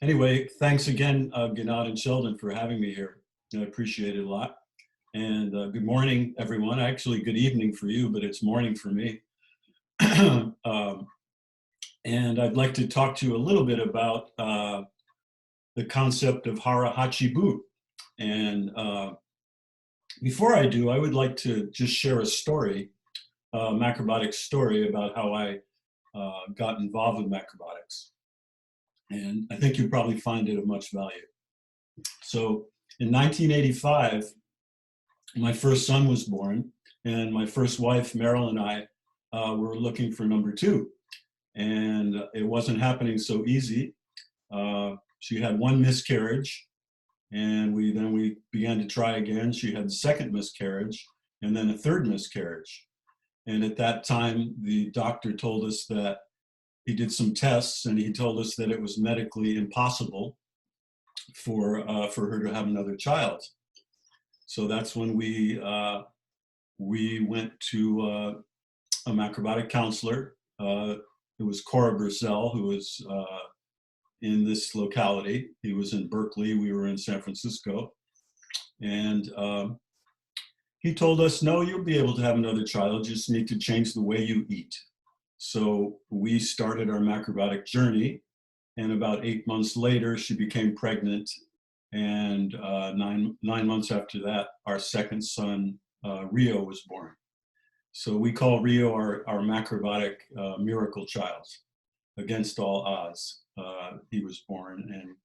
Anyway, thanks again, Ginad and Sheldon, for having me here. I appreciate it a lot. And good morning, everyone. Actually, good evening for you, but it's morning for me. um, and I'd like to talk to you a little bit about the concept of Hara Hachi Bu. And before I do, I would like to just share a story, a macrobiotic story about how I got involved with macrobiotics. And I think you'll probably find it of much value. So in 1985, my first son was born, and my first wife, Meryl, and I were looking for number two. And it wasn't happening so easy. She had one miscarriage, and we began to try again. She had a second miscarriage, and then a third miscarriage. And at that time, the doctor told us that he did some tests, and he told us that it was medically impossible for her to have another child. So that's when we went to a macrobiotic counselor. It was Cora Bursell, who was in this locality. He was in Berkeley. We were in San Francisco. And he told us, no, you'll be able to have another child. You just need to change the way you eat. So we started our macrobiotic journey, and about 8 months later, she became pregnant. And nine months after that, our second son, Rio, was born. So we call Rio our macrobiotic miracle child. Against all odds, he was born, and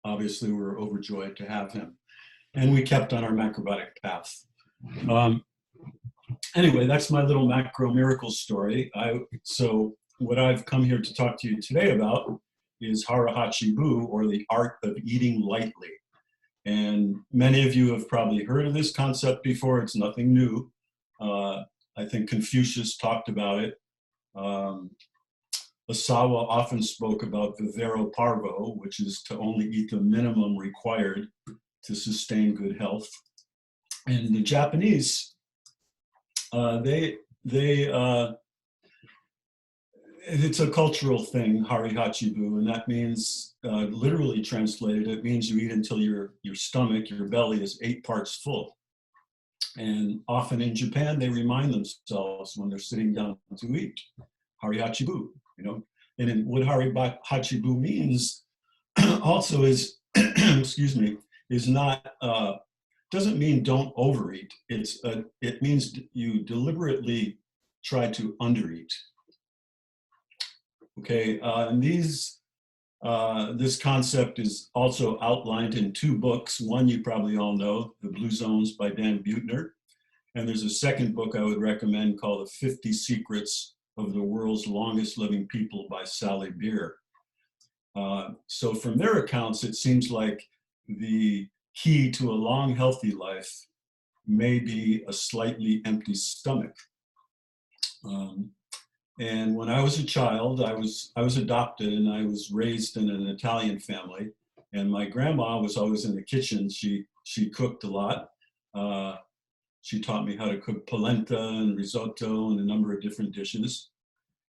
obviously we were overjoyed to have him. And we kept on our macrobiotic path. Anyway, that's my little macro miracle story. So what I've come here to talk to you today about is Hara Hachi Bu, or the art of eating lightly. And many of you have probably heard of this concept before. It's nothing new. I think Confucius talked about it. Osawa often spoke about vivero parvo, which is to only eat the minimum required to sustain good health. And the Japanese, it's a cultural thing, Hara Hachi Bu, and that means, literally translated, it means you eat until your stomach, your belly is 8 parts full. And often in Japan, they remind themselves when they're sitting down to eat, Hara Hachi Bu, you know. And then what Hara Hachi Bu means also is, excuse me, is not, doesn't mean don't overeat. It means you deliberately try to undereat. Okay, and this concept is also outlined in 2 books. One you probably all know, The Blue Zones by Dan Buettner. And there's a second book I would recommend called The 50 Secrets of the World's Longest Living People by Sally Beer. So from their accounts, it seems like the key to a long, healthy life may be a slightly empty stomach. And when I was a child, I was adopted, and I was raised in an Italian family. And my grandma was always in the kitchen. She cooked a lot. She taught me how to cook polenta and risotto and a number of different dishes.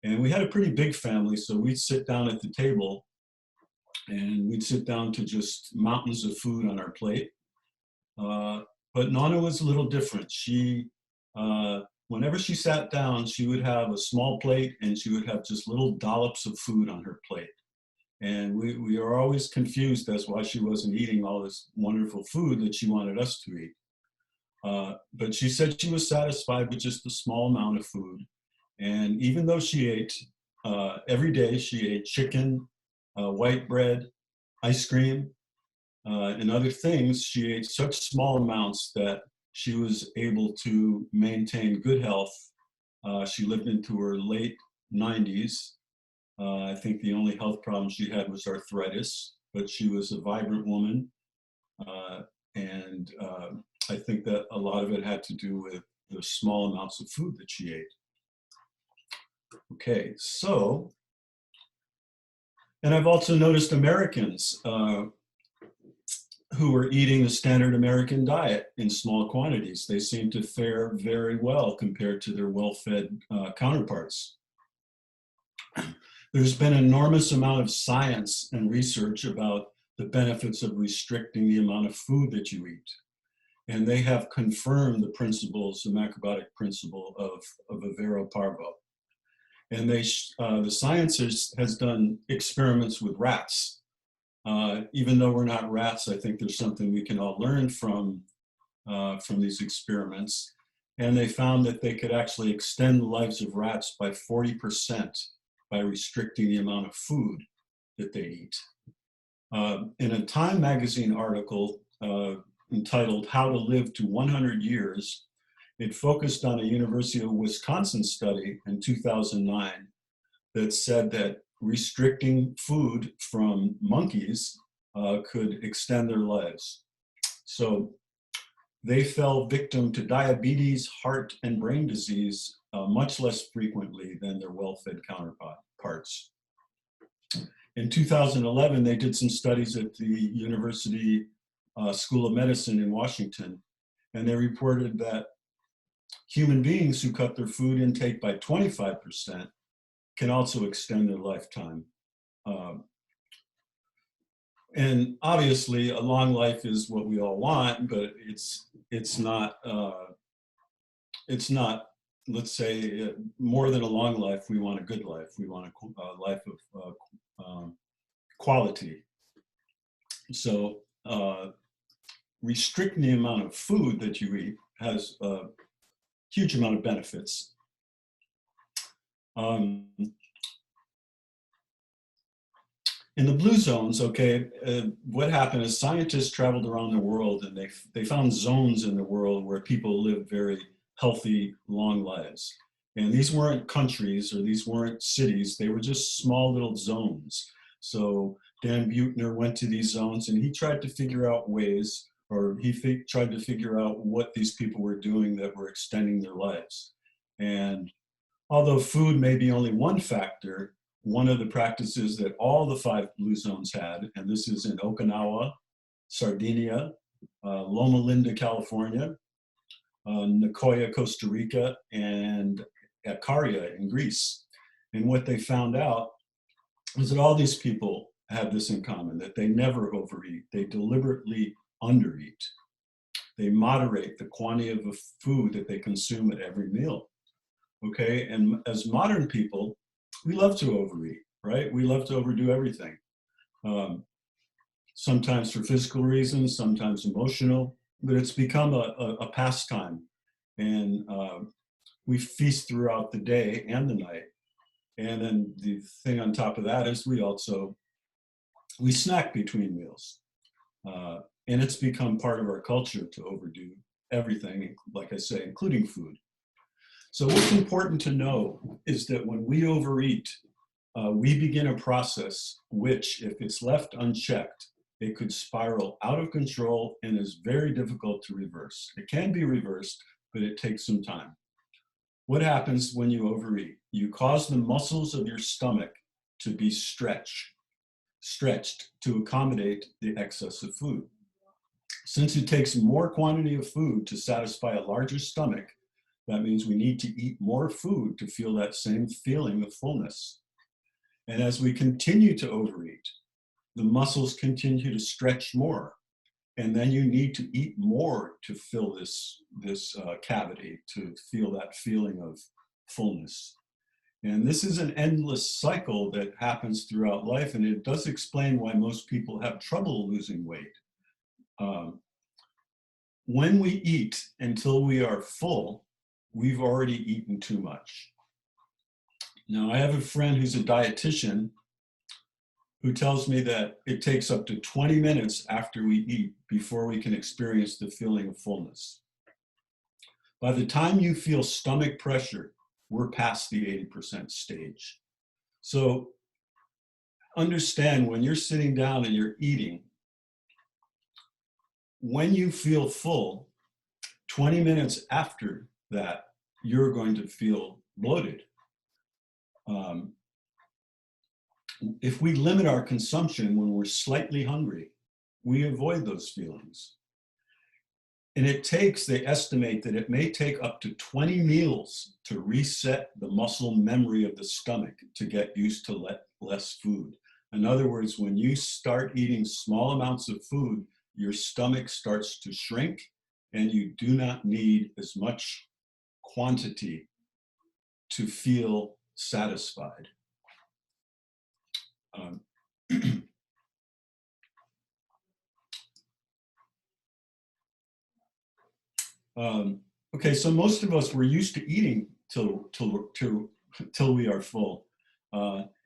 And we had a pretty big family, so we'd sit down at the table, and we'd sit down to just mountains of food on our plate. But Nana was a little different. Whenever she sat down, she would have a small plate, and she would have just little dollops of food on her plate. And we were always confused as why she wasn't eating all this wonderful food that she wanted us to eat. But she said she was satisfied with just a small amount of food. And even though she ate, every day she ate chicken, white bread, ice cream, and other things, she ate such small amounts that she was able to maintain good health. She lived into her late 90s. I think the only health problem she had was arthritis, but she was a vibrant woman. And I think that a lot of it had to do with the small amounts of food that she ate. Okay, so, and I've also noticed Americans who are eating the standard American diet in small quantities. They seem to fare very well compared to their well-fed counterparts. There's been an enormous amount of science and research about the benefits of restricting the amount of food that you eat. And they have confirmed the principles, the macrobiotic principle of Vivero Parvo. And the science has done experiments with rats. Even though we're not rats, I think there's something we can all learn from these experiments. And they found that they could actually extend the lives of rats by 40% by restricting the amount of food that they eat. In a Time magazine article entitled How to Live to 100 Years, it focused on a University of Wisconsin study in 2009 that said that restricting food from monkeys could extend their lives. So they fell victim to diabetes, heart, and brain disease much less frequently than their well-fed counterparts. In 2011, they did some studies at the University School of Medicine in Washington, and they reported that human beings who cut their food intake by 25% can also extend their lifetime. And obviously, a long life is what we all want, but it's not. Let's say, more than a long life. We want a good life. We want a life of quality. So, restricting the amount of food that you eat has a huge amount of benefits. In the blue zones, okay, what happened is scientists traveled around the world and they found zones in the world where people lived very healthy, long lives. And these weren't countries or these weren't cities, they were just small little zones. So Dan Buettner went to these zones and he tried to figure out ways, or he tried to figure out what these people were doing that were extending their lives. And although food may be only one factor, one of the practices that all the 5 blue zones had, and this is in Okinawa, Sardinia, Loma Linda, California, Nicoya, Costa Rica, and Caria in Greece. And what they found out was that all these people have this in common, that they never overeat, they deliberately undereat. They moderate the quantity of food that they consume at every meal. Okay, and as modern people, we love to overeat, right? We love to overdo everything. Sometimes for physical reasons, sometimes emotional, but it's become a pastime. And we feast throughout the day and the night. And then the thing on top of that is we snack between meals. And it's become part of our culture to overdo everything, like I say, including food. So what's important to know is that when we overeat, we begin a process which, if it's left unchecked, it could spiral out of control and is very difficult to reverse. It can be reversed, but it takes some time. What happens when you overeat? You cause the muscles of your stomach to be stretched to accommodate the excess of food. Since it takes more quantity of food to satisfy a larger stomach, that means we need to eat more food to feel that same feeling of fullness. And as we continue to overeat, the muscles continue to stretch more. And then you need to eat more to fill this cavity, to feel that feeling of fullness. And this is an endless cycle that happens throughout life, and it does explain why most people have trouble losing weight. When we eat until we are full, we've already eaten too much. Now, I have a friend who's a dietitian who tells me that it takes up to 20 minutes after we eat before we can experience the feeling of fullness. By the time you feel stomach pressure, we're past the 80% stage. So understand, when you're sitting down and you're eating, when you feel full, 20 minutes after that, you're going to feel bloated. If we limit our consumption when we're slightly hungry, we avoid those feelings. And it takes, they estimate that it may take up to 20 meals to reset the muscle memory of the stomach to get used to less food. In other words, when you start eating small amounts of food, your stomach starts to shrink and you do not need as much quantity to feel satisfied. Um, okay, so most of us, we're used to eating till we are full.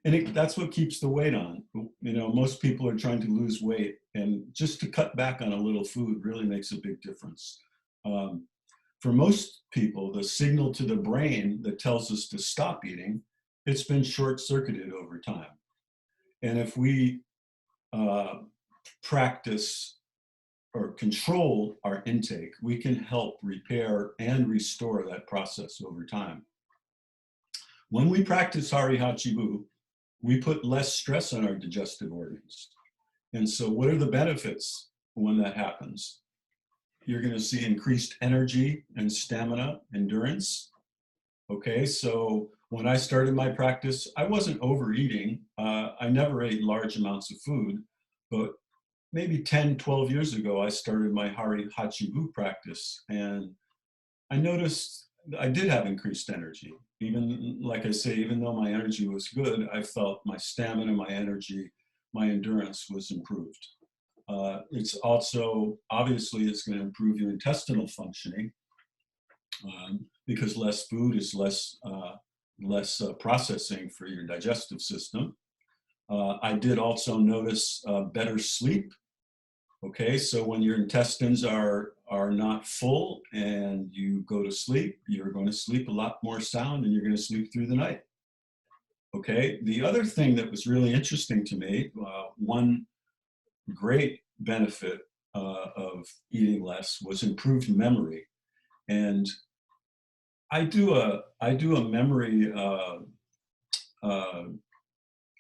That's what keeps the weight on. You know, most people are trying to lose weight, and just to cut back on a little food really makes a big difference. For most people, the signal to the brain that tells us to stop eating, it's been short-circuited over time. And if we practice or control our intake, we can help repair and restore that process over time. When we practice Hara Hachi Bu, we put less stress on our digestive organs. And so what are the benefits when that happens? You're going to see increased energy and stamina, endurance. Okay, so when I started my practice, I wasn't overeating. I never ate large amounts of food, but maybe 10, 12 years ago, I started my Hara Hachi Bu practice, and I noticed I did have increased energy. Even, like I say, even though my energy was good, I felt my stamina, my energy, my endurance was improved. It's also, obviously, it's going to improve your intestinal functioning because less food is less processing for your digestive system. I did also notice better sleep. Okay, so when your intestines are not full and you go to sleep, you're going to sleep a lot more sound and you're going to sleep through the night. Okay, the other thing that was really interesting to me, one great benefit of eating less was improved memory. And I do a memory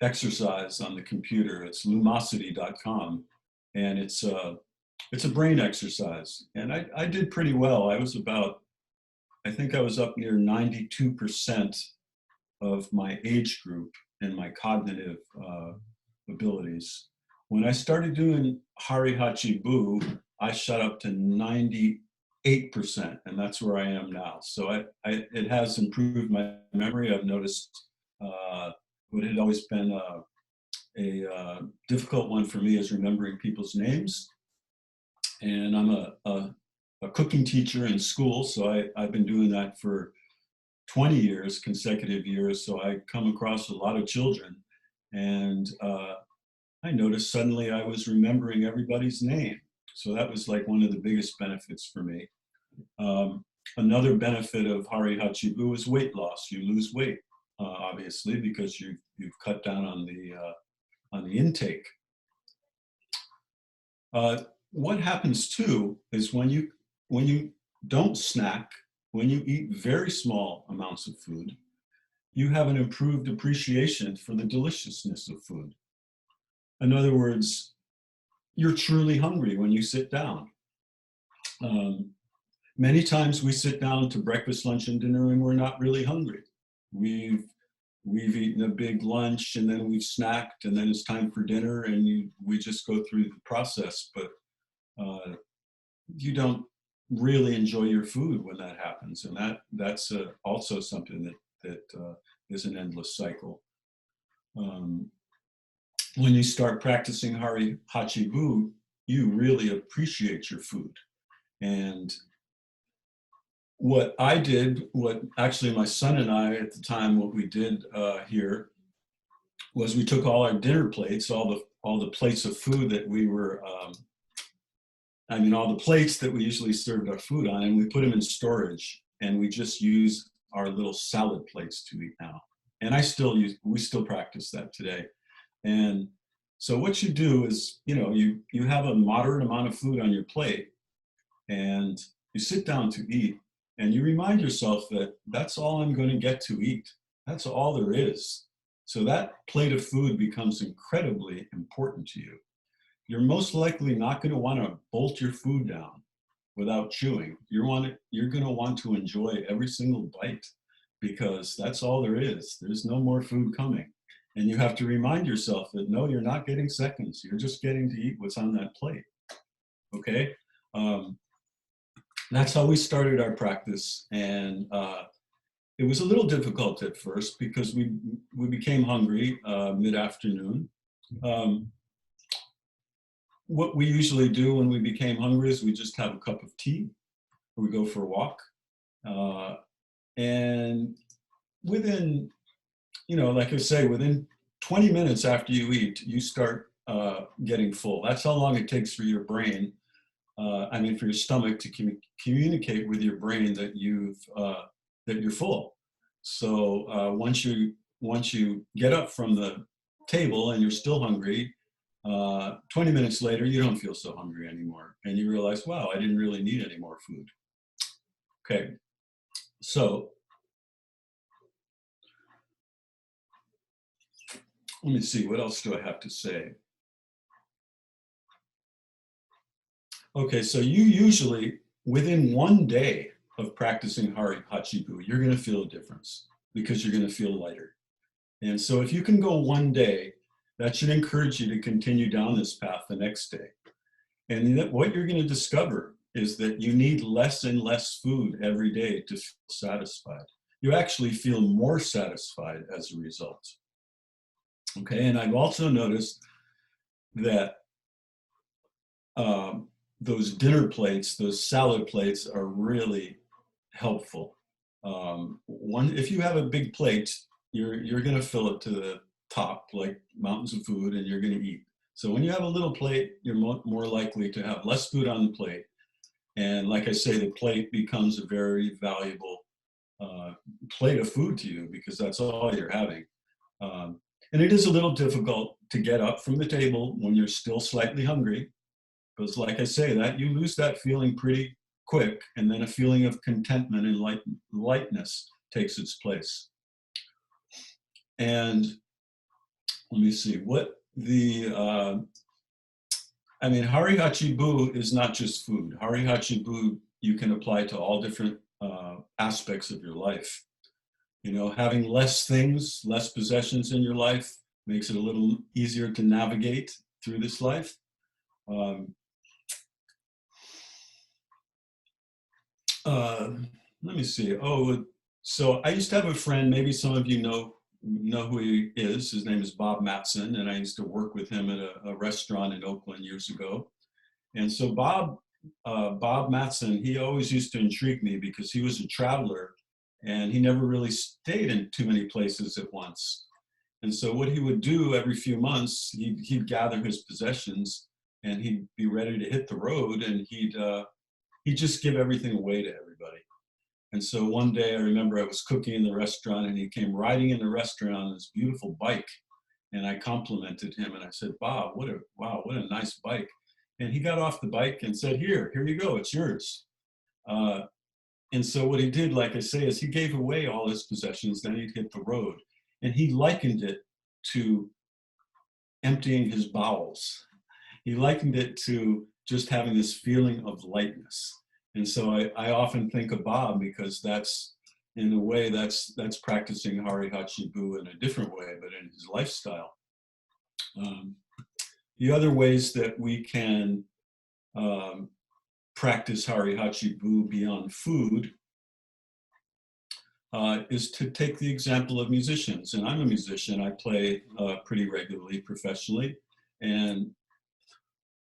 exercise on the computer. It's lumosity.com, and it's a brain exercise. And I did pretty well. I think I was up near 92% of my age group in my cognitive abilities. When I started doing Hara Hachi Bu, I shot up to 98%, and that's where I am now. So it has improved my memory. I've noticed what had always been a difficult one for me is remembering people's names. And I'm a cooking teacher in school, so I've been doing that for 20 years, consecutive years. So I come across a lot of children, and I noticed suddenly I was remembering everybody's name. So that was like one of the biggest benefits for me. Another benefit of Hara Hachi Bu is weight loss. You lose weight, obviously, because you've cut down on the intake. What happens too is when you don't snack, when you eat very small amounts of food, you have an improved appreciation for the deliciousness of food. In other words, you're truly hungry when you sit down. Many times we sit down to breakfast, lunch, and dinner, and we're not really hungry. We've eaten a big lunch, and then we've snacked, and then it's time for dinner, and we just go through the process. But you don't really enjoy your food when that happens, and that's also something that is an endless cycle. When you start practicing Hara Hachi Bu, you really appreciate your food. And what I did, what actually my son and I at the time, what we did here was we took all our dinner plates, all the plates of food that we were, all the plates that we usually served our food on, and we put them in storage, and we just use our little salad plates to eat now. And we still practice that today. And so what you do is, you have a moderate amount of food on your plate, and you sit down to eat, and you remind yourself that that's all I'm going to get to eat. That's all there is. So that plate of food becomes incredibly important to you. You're most likely not going to want to bolt your food down. without chewing. You're going to want to enjoy every single bite because that's all there is. There's no more food coming. And you have to remind yourself that no, you're not getting seconds. You're just getting to eat what's on that plate. Okay? Um, that's how we started our practice. And it was a little difficult at first because we became hungry mid-afternoon. What we usually do when we became hungry is we just have a cup of tea, or we go for a walk. And within, like I say, within 20 minutes after you eat, you start getting full. That's how long it takes for your brain, for your stomach to communicate with your brain that that you're full. So once you get up from the table and you're still hungry, 20 minutes later, you don't feel so hungry anymore. And you realize, wow, I didn't really need any more food. Okay, so let me see, what else do I have to say? Okay, so you usually, within one day of practicing Hara Hachi Bu, you're gonna feel a difference because you're gonna feel lighter. And so if you can go one day, that should encourage you to continue down this path the next day. And what you're going to discover is that you need less and less food every day to feel satisfied. You actually feel more satisfied as a result. Okay, and I've also noticed that those dinner plates, those salad plates are really helpful. If you have a big plate, you're going to fill it to the top like mountains of food and you're going to eat. So when you have a little plate, you're more likely to have less food on the plate. And like I say, the plate becomes a very valuable plate of food to you because that's all you're having. And it is a little difficult to get up from the table when you're still slightly hungry, because like I say, that you lose that feeling pretty quick, and then a feeling of contentment and lightness takes its place. And let me see, Hara Hachi Bu is not just food. Hara Hachi Bu you can apply to all different aspects of your life. Having less things, less possessions in your life makes it a little easier to navigate through this life. Let me see. So I used to have a friend, maybe some of you know who he is. His name is Bob Matson, and I used to work with him at a restaurant in Oakland years ago. And so Bob Matson, he always used to intrigue me because he was a traveler and he never really stayed in too many places at once. And so what he would do every few months, he'd gather his possessions and he'd be ready to hit the road, and he'd just give everything away to everybody. And so one day I remember I was cooking in the restaurant and he came riding in the restaurant on this beautiful bike. And I complimented him and I said, Bob, what a nice bike. And he got off the bike and said, here you go, it's yours. And so what he did, like I say, is he gave away all his possessions, then he'd hit the road. And he likened it to emptying his bowels. He likened it to just having this feeling of lightness. And so I often think of Bob because in a way, that's practicing Hara Hachi Bu in a different way, but in his lifestyle. The other ways that we can practice Hara Hachi Bu beyond food is to take the example of musicians. And I'm a musician. I play pretty regularly professionally. And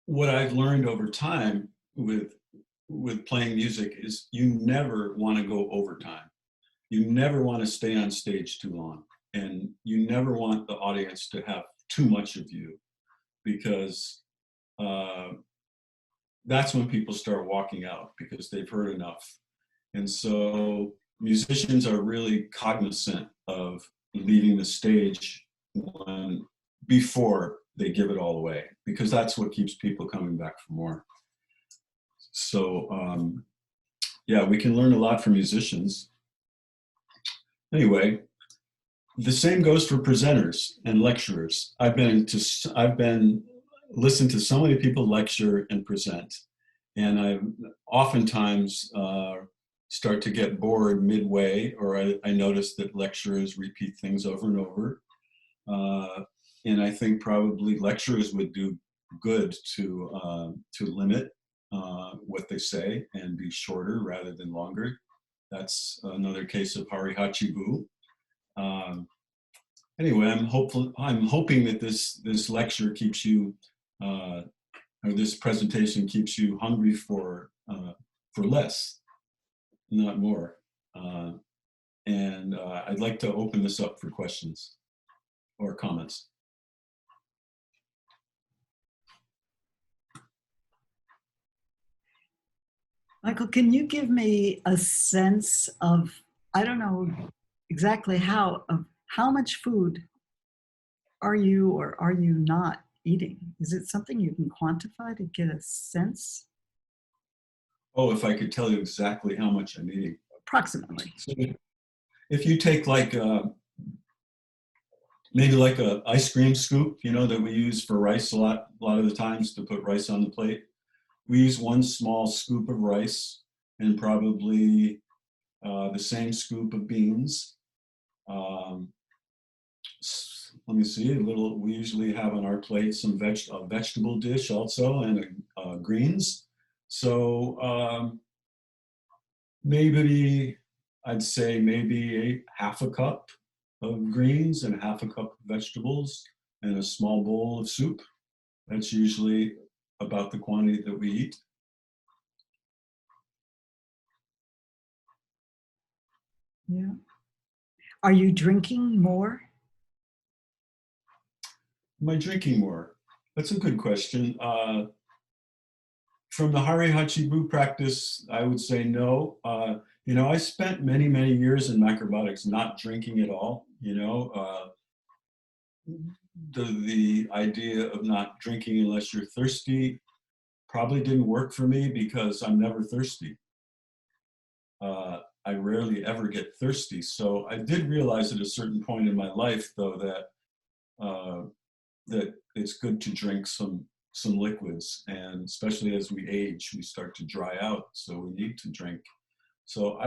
what I've learned over time with playing music is you never want to go overtime. You never want to stay on stage too long. And you never want the audience to have too much of you, because that's when people start walking out because they've heard enough. And so musicians are really cognizant of leaving the stage before they give it all away, because that's what keeps people coming back for more. So yeah, we can learn a lot from musicians. Anyway, the same goes for presenters and lecturers. I've been listened to so many people lecture and present, And I oftentimes start to get bored midway, or I notice that lecturers repeat things over and over. And I think probably lecturers would do good to limit what they say and be shorter rather than longer. That's another case of Hara Hachi Bu. Anyway, I'm hoping that this lecture keeps you, or this presentation keeps you hungry for less, not more. And I'd like to open this up for questions or comments. Michael, can you give me a sense of, I don't know exactly how, of how much food are you or are you not eating? Is it something you can quantify to get a sense? Oh, if I could tell you exactly how much I'm eating. Approximately. So if you take like maybe like a ice cream scoop, you know, that we use for rice a lot of the times to put rice on the plate. We use one small scoop of rice and probably the same scoop of beans. Let me see, we usually have on our plate some a vegetable dish also and greens. So maybe, I'd say maybe half a cup of greens and half a cup of vegetables and a small bowl of soup. That's usually about the quantity that we eat. Yeah. Are you drinking more? Am I drinking more? That's a good question. From the Hara Hachi Bu practice, I would say no. You know, I spent many, many years in macrobiotics not drinking at all. You know, the idea of not drinking unless you're thirsty probably didn't work for me because I'm never thirsty. I rarely ever get thirsty. So I did realize at a certain point in my life, though, that it's good to drink some liquids, and especially as we age, we start to dry out. So we need to drink. So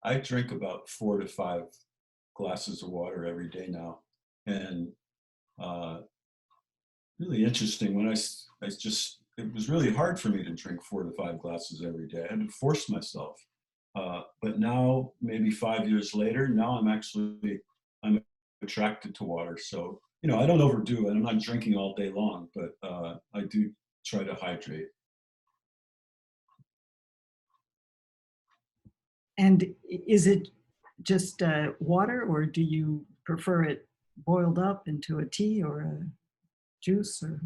I drink about 4 to 5 glasses of water every day now, and really interesting. When it was really hard for me to drink 4 to 5 glasses every day. I had to force myself. But now, maybe 5 years later, now I'm attracted to water. So, you know, I don't overdo it. I'm not drinking all day long, but I do try to hydrate. And is it just water, or do you prefer it boiled up into a tea or a juice? Or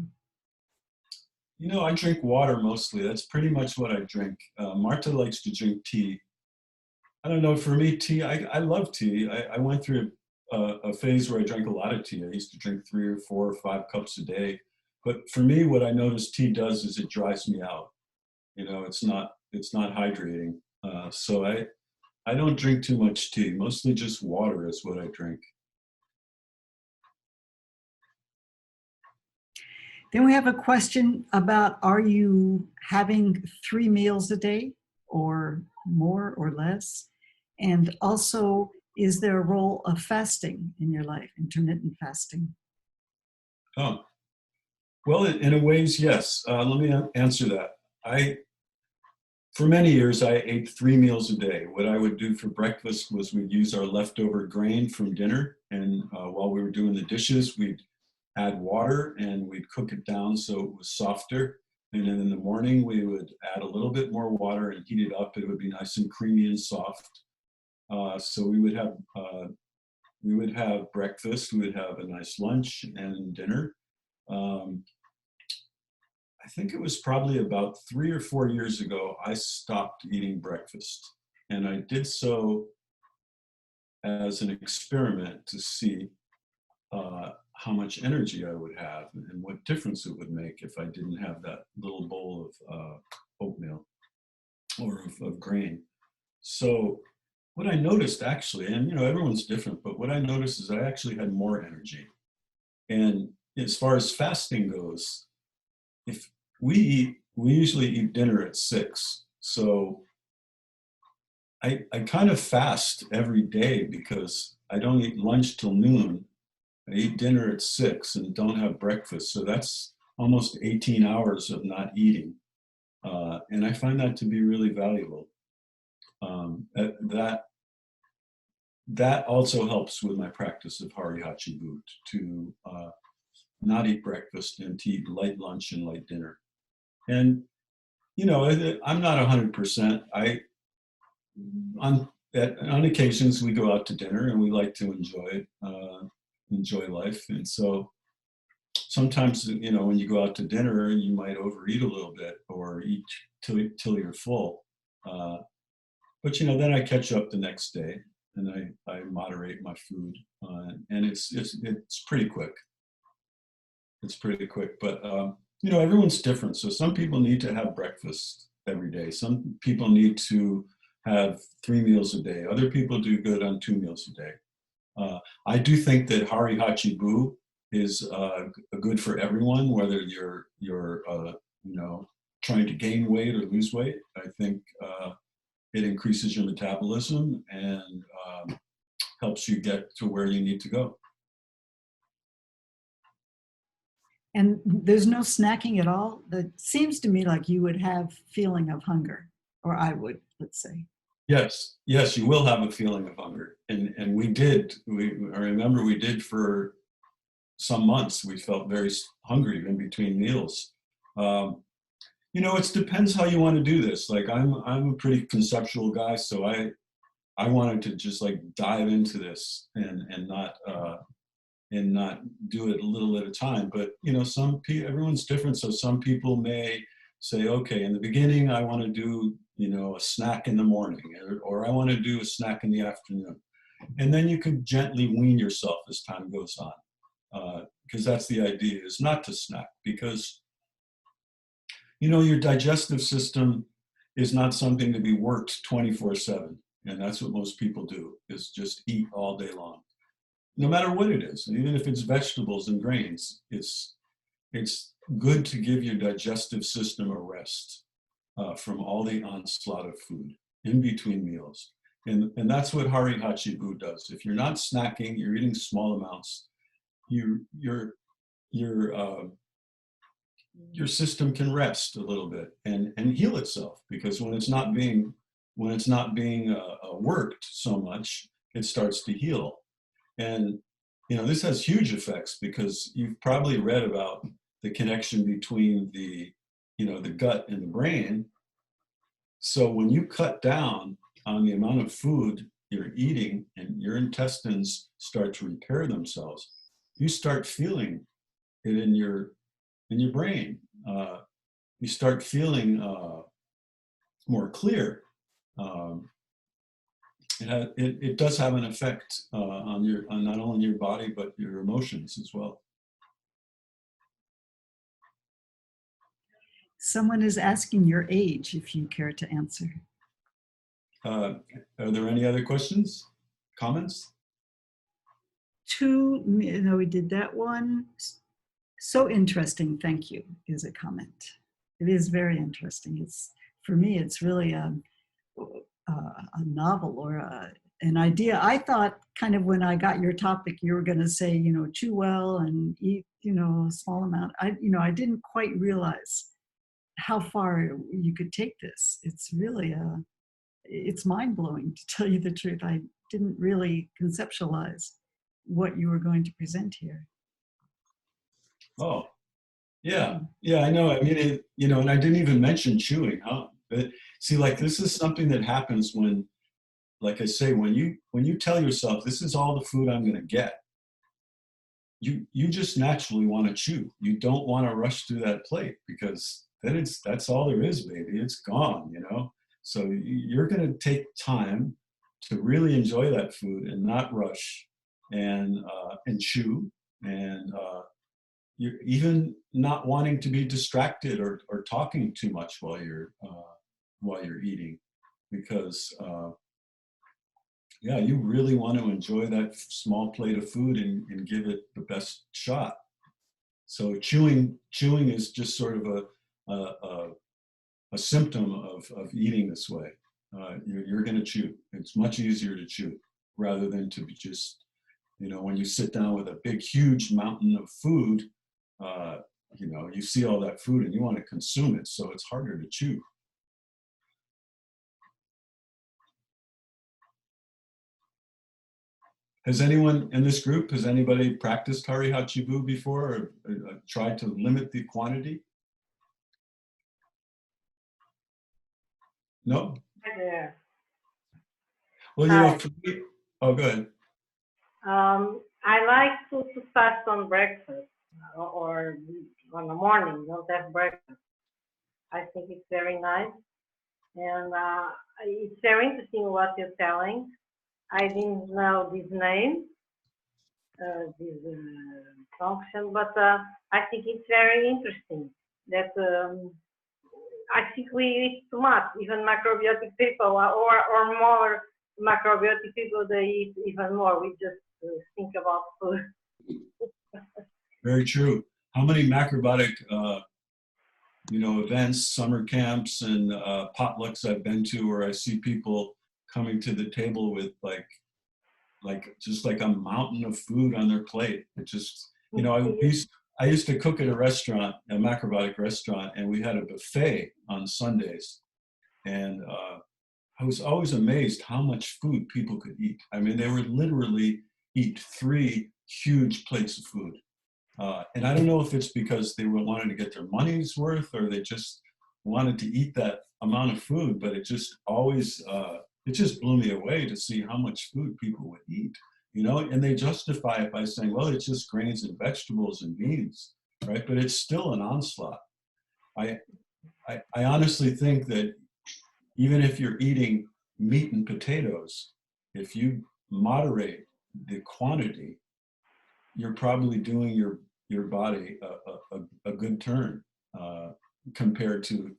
You know, I drink water mostly. That's pretty much what I drink. Marta likes to drink tea. I don't know, for me, tea, I love tea. I went through a phase where I drank a lot of tea. I used to drink 3 or 4 or 5 cups a day. But for me, what I notice tea does is it dries me out. You know, it's not hydrating. So I don't drink too much tea. Mostly just water is what I drink. then we have a question about, are you having 3 meals a day or more or less? And also, is there a role of fasting in your life, intermittent fasting? Oh, well, in a ways, yes. Let me answer that. For many years, I ate 3 meals a day. What I would do for breakfast was we'd use our leftover grain from dinner, and while we were doing the dishes, we'd add water and we'd cook it down so it was softer. And then in the morning, we would add a little bit more water and heat it up. It would be nice and creamy and soft. So we would have breakfast, we would have a nice lunch and dinner. I think it was probably about 3 or 4 years ago, I stopped eating breakfast. And I did so as an experiment to see how much energy I would have and what difference it would make if I didn't have that little bowl of oatmeal or of grain. So what I noticed actually, and you know, everyone's different, but what I noticed is I actually had more energy. And as far as fasting goes, if we we usually eat dinner at 6. So I kind of fast every day because I don't eat lunch till noon. I eat dinner at 6 and don't have breakfast. So that's almost 18 hours of not eating. And I find that to be really valuable. That that also helps with my practice of Hara Hachi Bu, to not eat breakfast and to eat light lunch and light dinner. And I'm not 100%. On on occasions we go out to dinner and we like to enjoy life, and so sometimes when you go out to dinner you might overeat a little bit or eat till you're full. But then I catch up the next day and I moderate my food, and it's pretty quick. It's pretty quick, but everyone's different. So some people need to have breakfast every day. Some people need to have 3 meals a day. Other people do good on 2 meals a day. I do think that Hara Hachi Bu is good for everyone, whether you're trying to gain weight or lose weight. I think it increases your metabolism and helps you get to where you need to go. And there's no snacking at all? That seems to me like you would have feeling of hunger, or I would, let's say. Yes, you will have a feeling of hunger. And we did. I remember we did for some months. We felt very hungry in between meals. It depends how you want to do this. Like I'm a pretty conceptual guy, so I wanted to just like dive into this and not do it a little at a time. But everyone's different. So some people may say, okay, in the beginning I want to do a snack in the morning, or I want to do a snack in the afternoon, and then you can gently wean yourself as time goes on, because that's the idea, is not to snack, because your digestive system is not something to be worked 24/7, and that's what most people do, is just eat all day long, no matter what it is. And even if it's vegetables and grains, it's good to give your digestive system a rest from all the onslaught of food in between meals. And that's what Hara Hachi Bu does. If you're not snacking, you're eating small amounts, your system can rest a little bit and heal itself, because when it's not being worked so much, it starts to heal. And this has huge effects, because you've probably read about the connection between the gut and the brain. So when you cut down on the amount of food you're eating and your intestines start to repair themselves, you start feeling it in your brain. You start feeling more clear. It does have an effect on not only your body but your emotions as well. Someone is asking your age, if you care to answer. Are there any other questions, comments? We did that one. So interesting, thank you, is a comment. It is very interesting. For me, it's really a novel or an idea. I thought kind of when I got your topic, you were going to say, chew well and eat, a small amount. I didn't quite realize how far you could take this. It's really it's mind-blowing, to tell you the truth. I didn't really conceptualize what you were going to present here. Oh, yeah, I know. I mean, and I didn't even mention chewing, huh? But see, like, this is something that happens when, like I say, when you tell yourself this is all the food I'm going to get, you just naturally want to chew. You don't want to rush through that plate, because then that's all there is, baby. It's gone, So you're going to take time to really enjoy that food and not rush and chew, and you're even not wanting to be distracted or talking too much while you're eating, because you really want to enjoy that small plate of food and give it the best shot. So chewing is just sort of a symptom of eating this way. You're going to chew. It's much easier to chew rather than to be just, when you sit down with a big, huge mountain of food, you see all that food and you want to consume it, so it's harder to chew. Has anyone in this group, has anybody practiced Hara Hachi Bu before, or tried to limit the quantity? No? Yeah. Well, for me, oh, go ahead. I like to fast on breakfast or on the morning, don't have breakfast. I think it's very nice. And it's very interesting what you're telling. I didn't know this name, this function, but I think it's very interesting that I think we eat too much. Even macrobiotic people or more macrobiotic people, they eat even more. We just think about food. Very true. How many macrobiotic events, summer camps, and potlucks I've been to where I see people coming to the table with just like a mountain of food on their plate. It just, I used to cook at a restaurant, a macrobiotic restaurant, and we had a buffet on Sundays. And I was always amazed how much food people could eat. I mean, they would literally eat 3 huge plates of food. And I don't know if it's because they were wanting to get their money's worth or they just wanted to eat that amount of food, but it just always, it just blew me away to see how much food people would eat, and they justify it by saying, well, it's just grains and vegetables and beans, right? But it's still an onslaught. I honestly think that even if you're eating meat and potatoes, if you moderate the quantity, you're probably doing your body a good turn compared to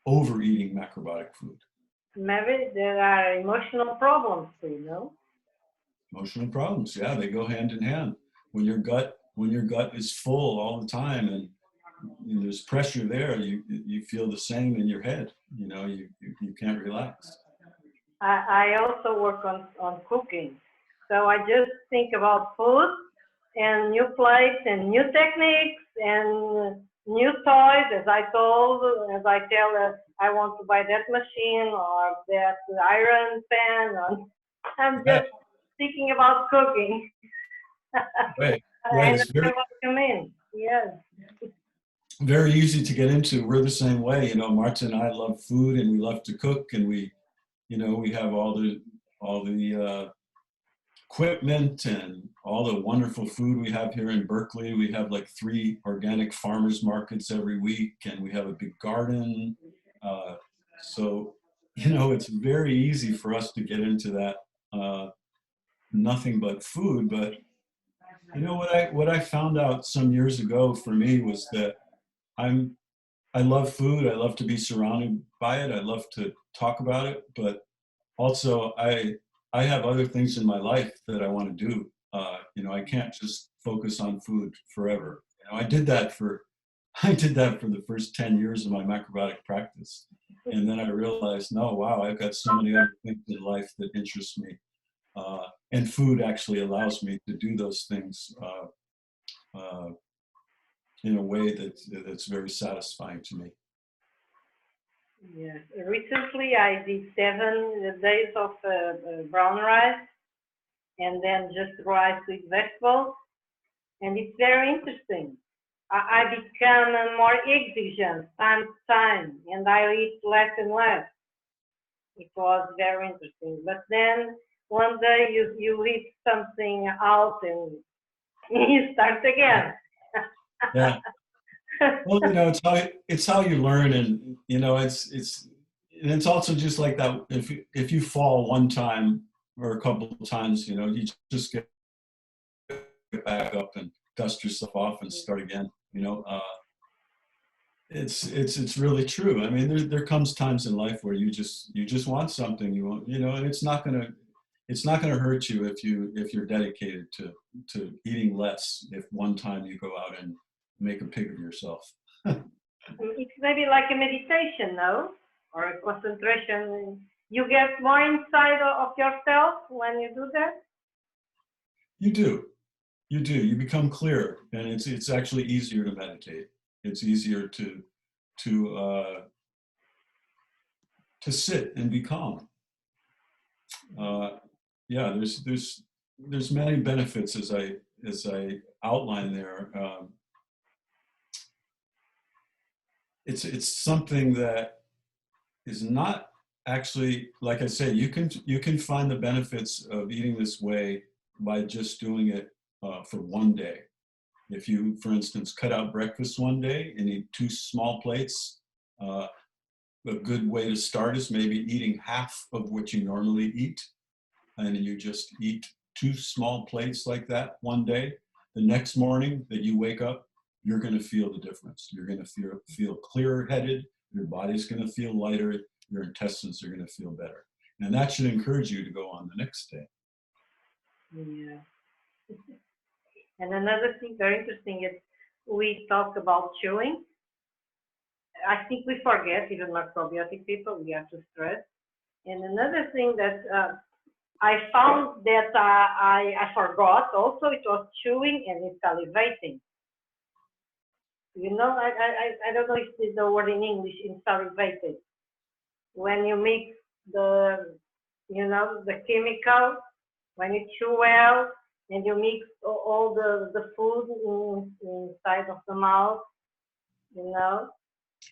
overeating macrobiotic food. Maybe there are emotional problems too, Emotional problems, yeah, they go hand in hand. When your gut is full all the time and there's pressure there, you feel the same in your head. You can't relax. I also work on cooking. So I just think about food and new plates and new techniques and new toys. As I tell, I want to buy that machine or that iron pan. I'm just thinking about cooking. Right. And It's very, what you mean. Yes. very easy to get into. We're the same way. Marta and I love food and we love to cook, and we have all the equipment and all the wonderful food we have here in Berkeley. We have like 3 organic farmers markets every week, and we have a big garden. So, it's very easy for us to get into that nothing but food. But what I found out some years ago for me was that I love food. I love to be surrounded by it. I love to talk about it, but also I have other things in my life that I want to do. I can't just focus on food forever. I did that for the first 10 years of my macrobiotic practice. And then I realized, no, wow, I've got so many other things in life that interest me. And food actually allows me to do those things in a way that's very satisfying to me. Yes. Recently, I did 7 days of brown rice and then just rice with vegetables. And it's very interesting. I become more exigent time to time, and I eat less and less. It was very interesting. But then one day you eat something out and you start again. Yeah. Well, it's how you learn, and it's also just like that. If you fall one time or a couple of times, you just get back up and dust yourself off and start again. It's really true. I mean, there comes times in life where you just want something, and it's not gonna hurt you if you're dedicated to eating less. If one time you go out and make a pig of yourself. It's maybe like a meditation, no? Or a concentration. You get more inside of yourself when you do that? You do. You do. You become clear, and it's actually easier to meditate. It's easier to sit and be calm. Yeah, there's many benefits as I outline there. It's something that is not actually, like I say, you can find the benefits of eating this way by just doing it for one day. If you, for instance, cut out breakfast one day and eat 2 small plates, a good way to start is maybe eating half of what you normally eat, and you just eat 2 small plates like that one day. The next morning that you wake up, you're going to feel the difference. You're going to feel clearer headed. Your body's going to feel lighter. Your intestines are going to feel better. And that should encourage you to go on the next day. Yeah. And another thing very interesting is we talk about chewing. I think we forget, even macrobiotic people, we have to stress. And another thing that I found that I forgot also, it was chewing and salivating. You know, I don't know if it's the word in English, insalivated. When you mix the, you know, the chemical, when you chew well, and you mix all the food inside of the mouth, you know,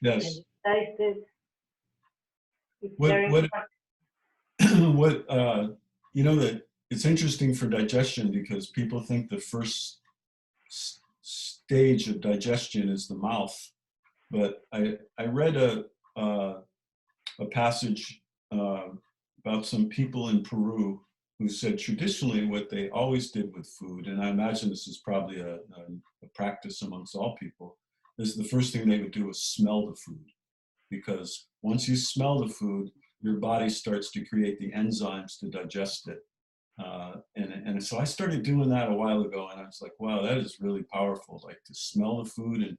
Yes. and you taste it. It's What very what important. what you know, that it's interesting for digestion because people think the first stage of digestion is the mouth, but I read a passage about some people in Peru who said traditionally what they always did with food, and I imagine this is probably a practice amongst all people, is the first thing they would do is smell the food. Because once you smell the food, your body starts to create the enzymes to digest it. And so I started doing that a while ago, and I was like, wow, that is really powerful, like to smell the food and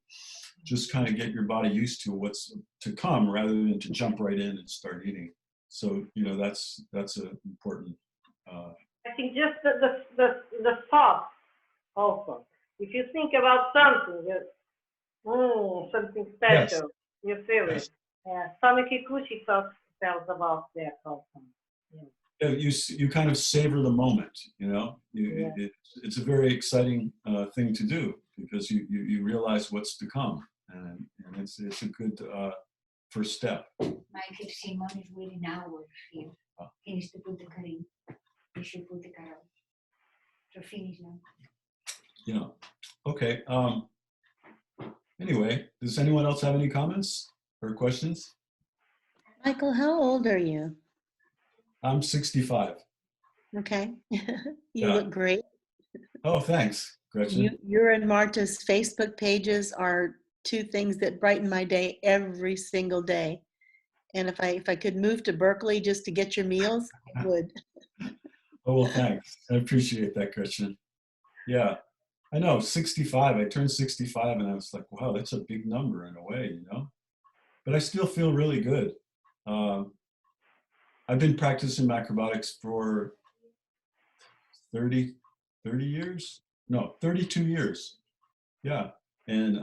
just kind of get your body used to what's to come rather than to jump right in and start eating. So, you know, that's an important. I think just the thought also. If you think about something, something Yes, special, you feel yes. it. Yeah, Sami Kikuchi tells about that also. Yeah. You kind of savor the moment, you know. Yeah. It's a very exciting thing to do because you realize what's to come, and it's a good first step. Michael Simon is waiting now with you. He needs to put the curry. He should put the curry. So finish now. Yeah. Okay. Anyway, does anyone else have any comments or questions? Michael, how old are you? I'm 65. Okay. You Yeah. look great. Oh, thanks, Gretchen. Your and Marta's Facebook pages are 2 things that brighten my day every single day. And if I could move to Berkeley just to get your meals, I would. Oh, well, thanks. I appreciate that, Gretchen. Yeah, I know, 65. I turned 65 and I was like, wow, that's a big number in a way, you know? But I still feel really good. I've been practicing macrobiotics for 30 years? No, 32 years. Yeah. And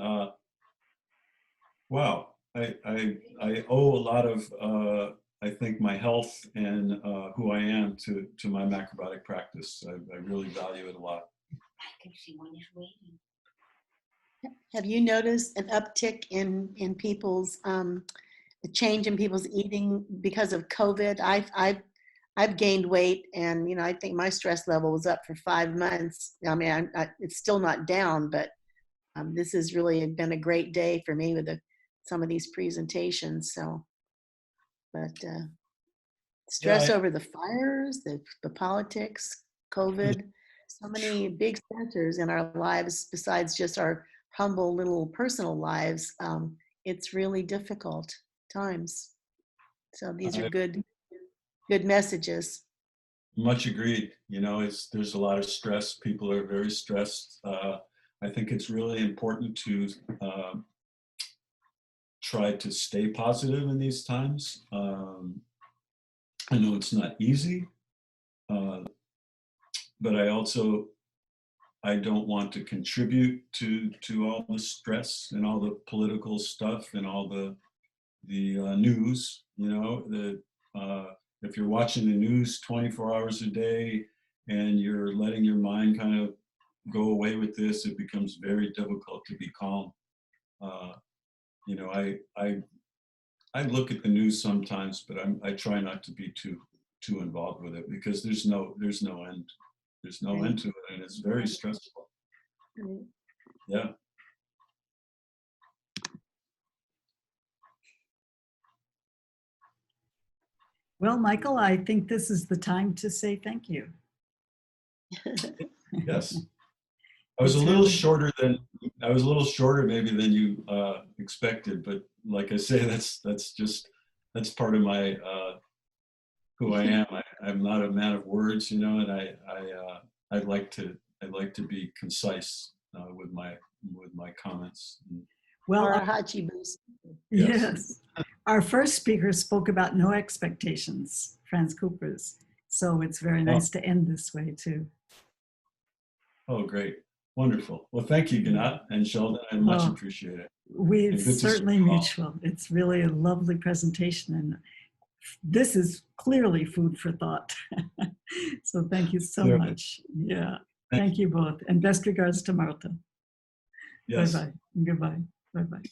wow, I owe a lot of, I think, my health and who I am to my macrobiotic practice. I really value it a lot. Michael Simon is waiting. Have you noticed an uptick in people's a change in people's eating because of COVID? I've gained weight, and you know, I think my stress level was up for 5 months. I mean, it's still not down, but this has really been a great day for me with some of these presentations. So, but stress Yeah, over the fires, the politics, COVID, so many big stressors in our lives besides just our humble little personal lives. It's really difficult times. So these are good messages. much agreed. You know, there's a lot of stress. People are very stressed. I think it's really important to try to stay positive in these times. I know it's not easy, but I don't want to contribute to all the stress and all the political stuff and all the news. You know, if you're watching the news 24 hours a day and you're letting your mind kind of go away with this, it becomes very difficult to be calm. You know, I look at the news sometimes, but I try not to be too involved with it, because there's no end. There's no end to it, and it's very stressful. Yeah. Well, Michael, I think this is the time to say thank you. Yes. I was a little shorter maybe than you expected, but like I say, that's part of my who I am. I'm not a man of words, you know, and I like to be concise with my comments. Well, Hara Hachi Bu. yes. Our first speaker spoke about no expectations, Franz Cooper's. So it's very nice to end this way too. Oh, great. Wonderful. Well, thank you, Gnat and Sheldon. I much appreciate it. It's certainly mutual. It's really a lovely presentation, and this is clearly food for thought. So thank you so much. Yeah. Thank you both. And best regards to Marta. Yes. Bye-bye. Goodbye. Bye-bye.